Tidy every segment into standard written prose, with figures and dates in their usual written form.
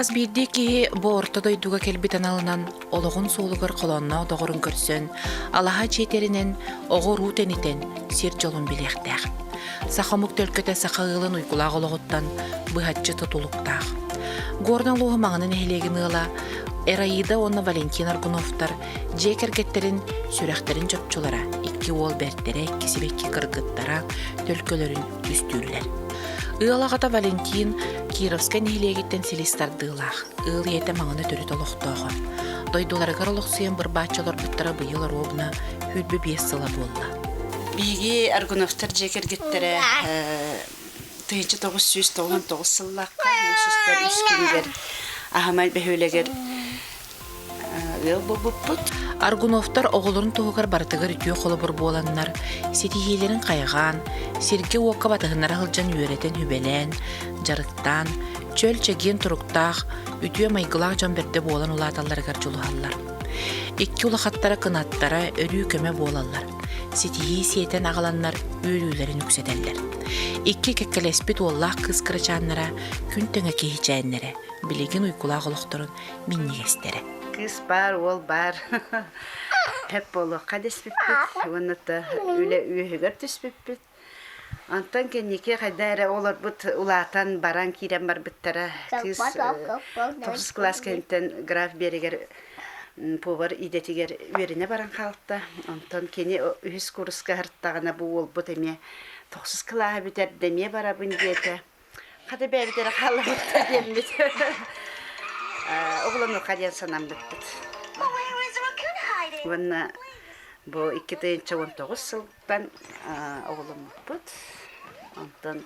Тахас бирди ки бу ортодойдуга келбитен алынан ологун суулугар колонна одогорун көрсөн, алаха четеринен огор утенитен сир жолун билехтәк. Сахамук төлкөтө сахагылын уйкулаг ологоттан быхатчы тутулуктак. Гордан лугу маңынын эхилегин ыла, Эраида онна Валентин Аргуновтар жекергеттерин сүрәхтерин жопчулара, икки ол бертере, кисибекки кыргыттара төлкөлөрүн түстүрлер. Ыалагата Валентин Кировска нехилегиттен селистардыылах, ыл ете маңыны төрүт олохтоого. Дойдуларыгар олохсуен бір бачалар буттара быйыл робна хүлбі 5 сыла болла. Биги Аргуновтар жекергеттере 1999 сыллакка, мусустар үскингер, ахамай бөхөлегер ыл бубуппут. Аргуновтар оғылырын туғығар бартығыр үтіе қолы бұр боланнар, сетихейлерін қайған, серге уаққа батығынар ғылжан үйеретін хүбелен, жарықтан, чөл чеген тұрықтақ, үтіе майғылақ жан берді болан ұлаталарығар жолығалар. Икки ұлақаттара қынаттара өрі көме болалар. Сетихей сиетен ағаланнар өрілерін үкседелер. Икки кеккелеспет оллақ қыз қырычаннара, күн төңі кейчәннері, білеген ұйқылақ ұлықтырын миннегестері. Кыз бар, ол бар. Хеп болуққа деспеппет, оныты үлі үйігір түспеппет. Антон кенеке қайдары олар бұт ұлатан баран кейрен бар бұттара. Кыз 9 класс кенттен граф берегер повар идетігер өріне баран қалыпта. Антон кене 3 курсқа ғырттағына бұл ол бұт әме 9 класс бітер деме бара бұн деті. Қады бәрдері қалы бұтта дембет. Оғылын ұқаден санам бітпет. Онна бұл 2019 сылдан оғылым бұт. Онтан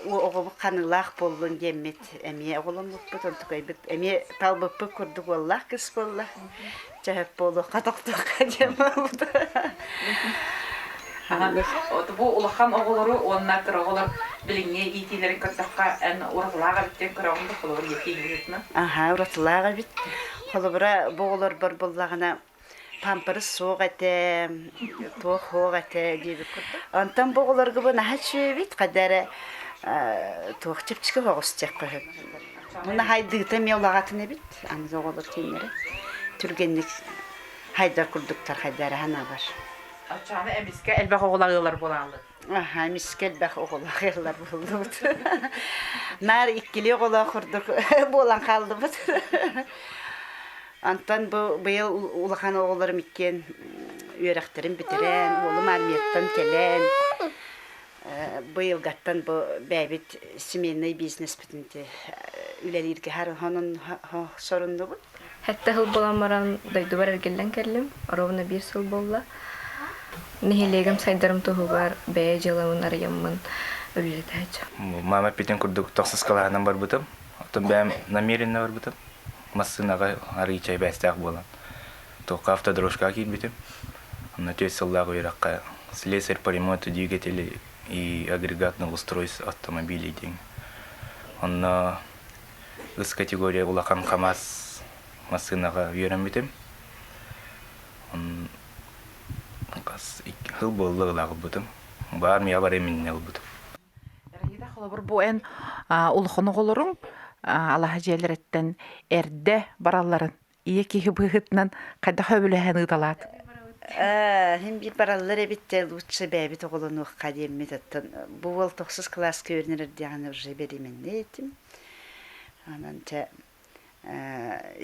оғылы қанылақ болуын демет. Әме оғылым бұт. Әме тал бұппы күрдік олақ кіс болла. Жайып болу қатоқтуға дема бұт. Бу улахан оғылары, оннартыр оғылар біліңе итилерін көттіққа ән ұрғылаға біттен көрағымды қолығыр екейін жетіні? Ұрғылаға бит. Қолыбыра бұғылар бір болағына пампырыс соқ әті, тоқ хоқ әті дейбі көрді. Онтан бұғыларға бұл нәхат шөй бит, қадары тоқ чепчікі оғыс тек қойып. Мұны хайдығыта меулағатыны бит, аңыз оғылар кейінері. Түргенлік хайдар күрдіктар хайдары хана бар. Açanı emiske elbaq oğulağılar bolanlı. Aha, emiske elbaq oğulağılar buldu. Nar ikkili oğulağı kurduk, bolan kaldı bu. Antan bu yıl ulağan oğullarım ikken öğreklerim bitiren, oğlum armiyattan gelen. Bu yıl gattan bu bebit семейный biznes bitinti. Ülelerge her onun sorunlu bu. Hatta hıl bolanmaran daydı var ergellen kellim. Arovna 1 yıl bolla. Nihilегем сайдарым тугугар бээ жылымын арыяммын өлетәч. Мама питен курдук токсыз калаганан бар бутым. Отон бәм намеренно бар бутым. Массынага арыйчай бәстәк болан. Тока автодрожка кит битим. На төс сыллага уйракка слесарь по ремонту двигателей и агрегатных устройств автомобилей день. Онна из категории улахан КамАЗ массынага уйран битим. Хыл боллы ылағы бұтым. Бар мия бар емінне ыл бұтым. Рахида қолабыр бұл ән ұлықыны қолырың Аллаха жерлереттен әрді бараларын ие кейі бұғытынан қайда хөбіліғен ұдалады? Hem bir barallar bitti, lütfen bebit oğlunu kademmet attın. Bu yıl 9 klas görünür diye уже berimin ettim. Ananta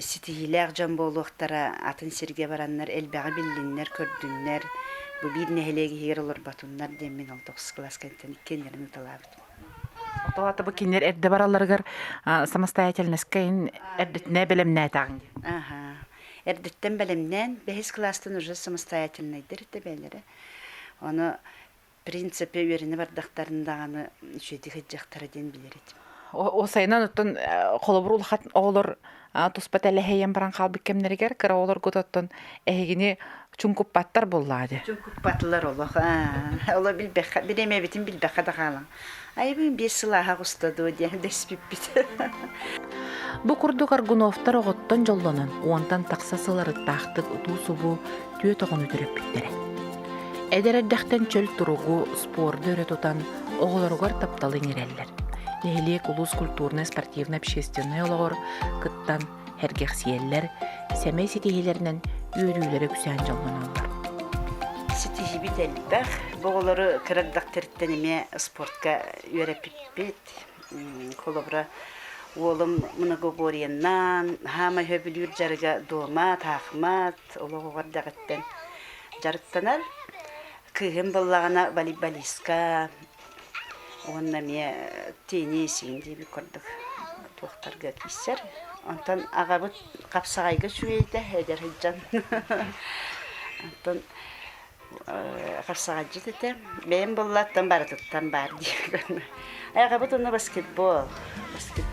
sitihiler jamboluqtara atın sirge baranlar elbağı billinler kördünler. Bu bir nehelegi hiyerler batunlar demin 9 klas kentten kendilerini talabıt. Otoğatı bu kinler erdi barallargar самостоятельностькайын erdittine bilimne tağın. Aha. Erditten bilimden 5 klastan уже самостоятельныйдыр тебелері. Onu принципе öğreni bardaklarındağını şöyle hıccaktara den bilir edim. O sayınan öttün kolabur ulaqat oğulur tuspet eleheyyen baran qalbik kemneriger kıra oğulur götöttün ehegini çunkup battar bolladı. Çunkup battılar oluq. Ola bileme bitim bilbeqa da qalan. Ay bu bir sılaha ustadı o diye despip bit. Bu kurduk Argunovtar oğuttan jollanan ondan taksasıları taqtık utusu bu tüye toğunu dürüp bittere. Eder eddekten çöl turugu sporda öre tutan oğulurgar taptalın ireller. нехилиек улус культурно-спортивно-общественный олоғыр кыттан хергехсиеллер, сәмей сетихилерінен үйрүүлері күсән жолман олар. Ситихи бит әлбәқ. Бұғылары кірардақтырттенеме спортқа үйрәпіппет. Қолыбыра олым мұны ғоғорияннан, хама хөбілер жарыға домат, ақмат, олығығардағыттен жарыттанар. Күйім болағына волейболистка, онна ме теннисин дейбі көрдік туақтарға кейсер. Онтан ағабыт қапсағайға сүйейді, әдер хыджан. Онтан қапсағай жететі. Мен болаттан барытыттан бар дейбі. Ағабыт оны баскетбол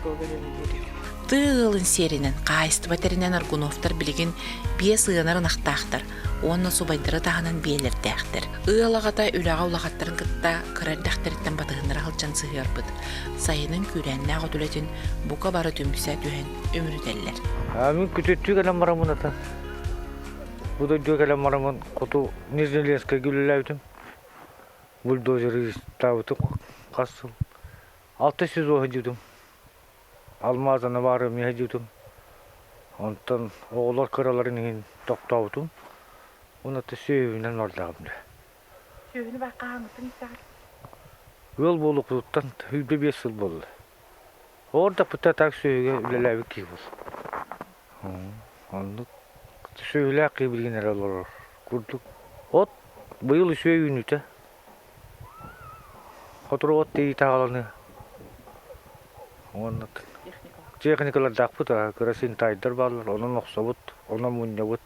көрілдері. Тыылын серинен, қайысты батерінен Аргуновтар білігін бие сығынарын ақтақтар, онна субайдыры тағынан биелердәқтір. Ыалағата үліға улағаттарын кытта кырардақтарыттан батығыныр алчан сығыр бұд. Сайының күрәнне ағытулетін бұқа бары түмсә түйен өмірітелілер. Мен күтеттүй кәлем марамын ата. Бұда дөй кәлем марамын құту Нижнеленскай күліләуітім. Бульдозері табытып қасыл. 600 оғы жүдім. Алмазаны бары меге жүдім. Онтан оғылар кыраларын ең тоқтауытым. Онаты сөйінен ордағымды. Сөйіні баққа аңытын сағыр? Өл болу құдықтан үйді 5 жыл болды. Орда бұта так сөйге үлеләуі кей бол. Онды сөйлі ақи білген әралар күрдік. От бұйыл сөйін үті. Отыру от дейі тағаланы. Онаты. Техникалар дақпыта, керосин тайдар балар, onun оқса бұд, ona мұння бұд.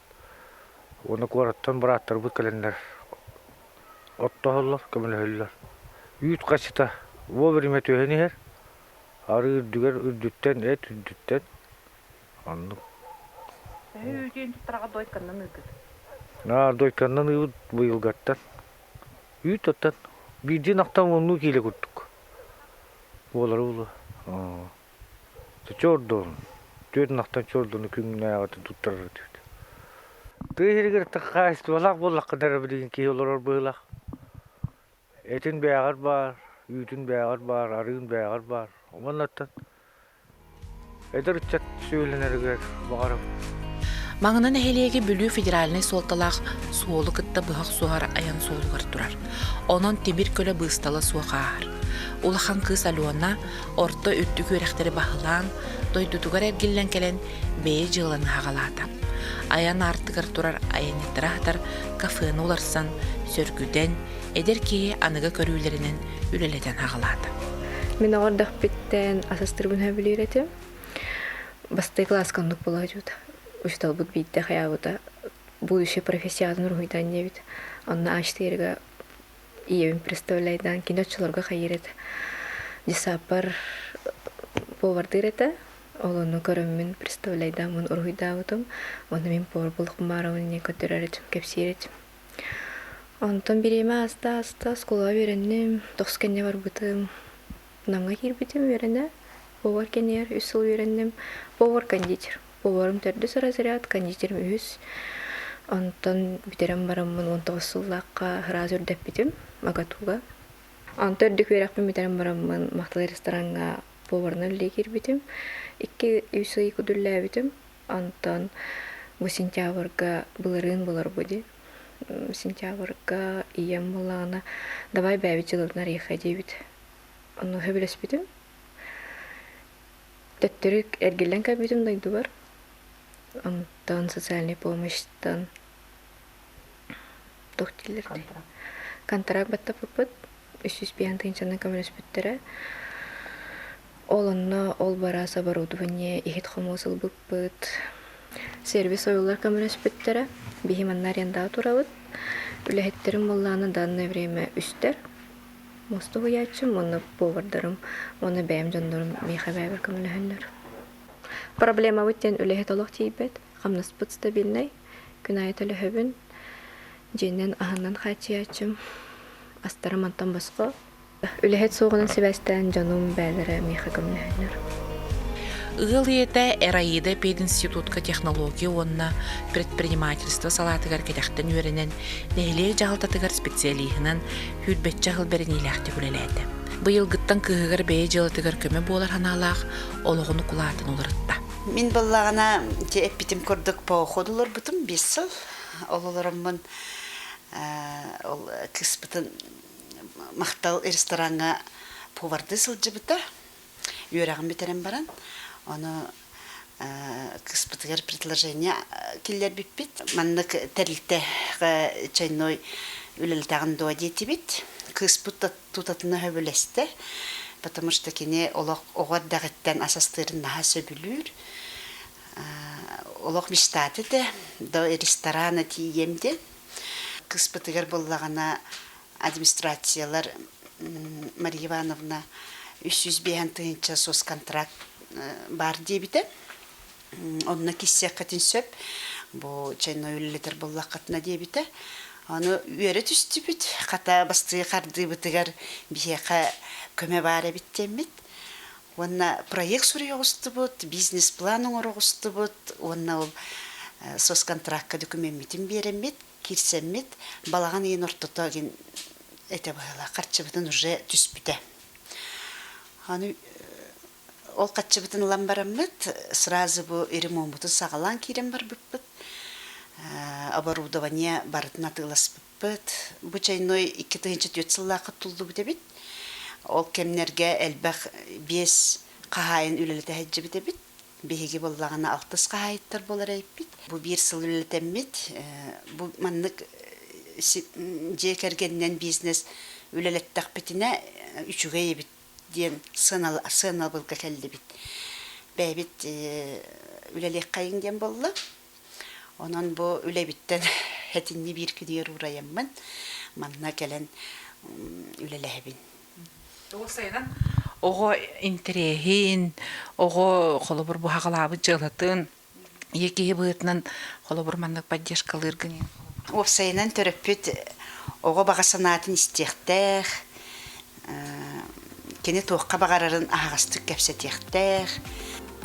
Оны қораттан бұраттар бұд кәлендер. Отта олар, көмілі өлілер. Үйт қашыта, о біріме түйені ер. Ары үрдігер үрдіттен, әт үрдіттен. Анды. Үйден тұттыраға дойтканнан үгіз? Дойтканнан үйд бұйылғаттан. Үйт оттан. Биден ақтан оны кейлі күрттік. Олар олы. Чордон. Төрін ақтан чордоны күнгіне ағаты тұттырыр дейді. Түйергер қайысты болақ болақ қыдары білген кей олар бұйлақ. Әтін бәғар бар, үйтін бәғар бар, арығын бәғар бар. Оған аттан. Әдір үтчат сөйленергер бағарым. Маңынан әхелеге бүлі федеральный солталақ суолы кытта бұғақ суғар аян суолығар тұрар. Онын темір көлі бұсталы суғар. Улахан кыз алуана орта үтті көректері бағылан, дойдутугар әргеллен кәлен бәйе жылын хағалата. Аян артығар тұрар аяниттір ақтар кафені оларсан сөргүден, әдер кейе анығы көрілерінен үлеледен хағалата. Мен оғырдақ біттен асастырбын өбілі үйретім. Бастай класс қандық бола жүді. Учитал бұд бейді қаябыда будущий профессиялын ұрғыйдан небід. Онна аштырға иевин представляйдан кинотчыларға қайырет. Десапар повардыр еті. Олыны көріммен представляйдан мұн ұрғыйда бұдым. Оны мен повар бұлық маравыне көтірер етім, кепсер етім. Онтан береме аста сколға вереннем, 9 кәне бар бұдым. Наңға кер бітім верене. Повар кәнер, 3 жыл вереннем. Повар кондитер. Поварым төрдіс разряд, кондитерім үйіз. Онтан битерем барамын 19 жыллаққа раз үрдәп бітім, магатуға. Онтан үрдік верақпен битерем барамын мақталы ресторанға поварны үлі кер бітім. 2 үйсі күділі бітім. Онтан бұл сентябрға бұлырын бұлар бұды. Сентябрға ием болағына давай бәбі жылығына рейқа дейбіт. Оны хөбілес бітім. Төттірік әргелен кәбітім дайды бар. Онтан социальный помощьтан тоқтилерді. Контракт баттап бұпыт, 305 тыңчаны көміліс бүттірі. Олынна ол барас оборудование ихет хомосыл бұпыт. Сервис ойылар көміліс бүттірі. Бихиманнар янда турабыт. Үләхеттерім болланы данное время үстер. Мосты хуячым, оны повардарым, оны бәйім жондырым мейха бәйбір көміліхінлер. Проблема өттен үләхет олық тейбет, қамнас бұт стабильнай, күнайет үләхебін, жейнен ағынан қачиячым, астарым антан басқа. Үләхет соғының себәстен жоным бәйлері мейха көміліхінлер. Ылыйыта Эраида пединститутка технология онна предпринимательство салатыгар кедяқтын өрінен нәйле жағылтатыгар специалихынан хүрбет жағыл берін еләқті күлеләді. Быйылгыттан кыһыгар бэйэ жылытыгар көмө буолар ханаалаах ологону кулаатын олорытта. Мин баллагана те эппитим көрдүк по ходулар бутум 5 жыл. Ололороммун ол кыспытын мактал ресторанга поварды сылжыбыта. Үйрагым битерем баран. Оны кыспытыгар предложение киллер биппит. Маннык терилте чайной үлелтагын дуадети бит. Кыспыт тутатына хөбөлесте. Потому что кене оғар дағыттан асастырын наға сөбілір. Олық мечтаты да, до ресторана тиемде. Кыспытыгар боллағана администрациялар Мария Ивановна 300 тыынча сос контракт бар дебіді. Онына кесе қатын сөп, бұл чайной үлілетер боллаққатына дебіді. Оны үйері түсті бүт, қата басты қарды бұтығар бейеқа көме бары биттемит. Онна проект сүрі оғысты бұд, бизнес-план оғысты бұд, онна ол сос контрактқа документін беремет, кирсемет, балаған ең ортыта ген әте бағала, қатшы бұтын уже түс бүті. Ол қатшы бұтын ұлан барамет, сразу бұл ерім омбытын сағалан керем бар бұппыт. Оборудование барытына тылас бұппыт. Бұл чайной 2-4 сыллақы тұлды бұты бит. Ол кемнерге әлбәқ 5 қағайын үліліті әджі біті бит. Бейге болағына 6 қағайыттар болар әйппит. Бұл 1 сыл үлілітеммет. Бұл маннық жекергеннен бизнес үлілеттақ бітіне 3-ге ебіт ден сынал бұлға кәлді бит. Бәйбіт үлілек қайын ден болы. Онан бұл үлебіттен әтінні бір күдер ұрайыммын. Манна кәлін үлеләбін. Тоғысайдан, оғы интерехин, оғы қолыбыр бұхағалабы жылытын, екеге бұғытынан қолыбыр маннық поддержкалыр гіне. Опсайынан төріппіт оғы бағасанатын істектәқ, кені тоққа бағарарын ағастық кәпсетектәқ,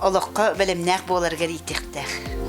олыққа бәлемнәқ боларғар итектәқ.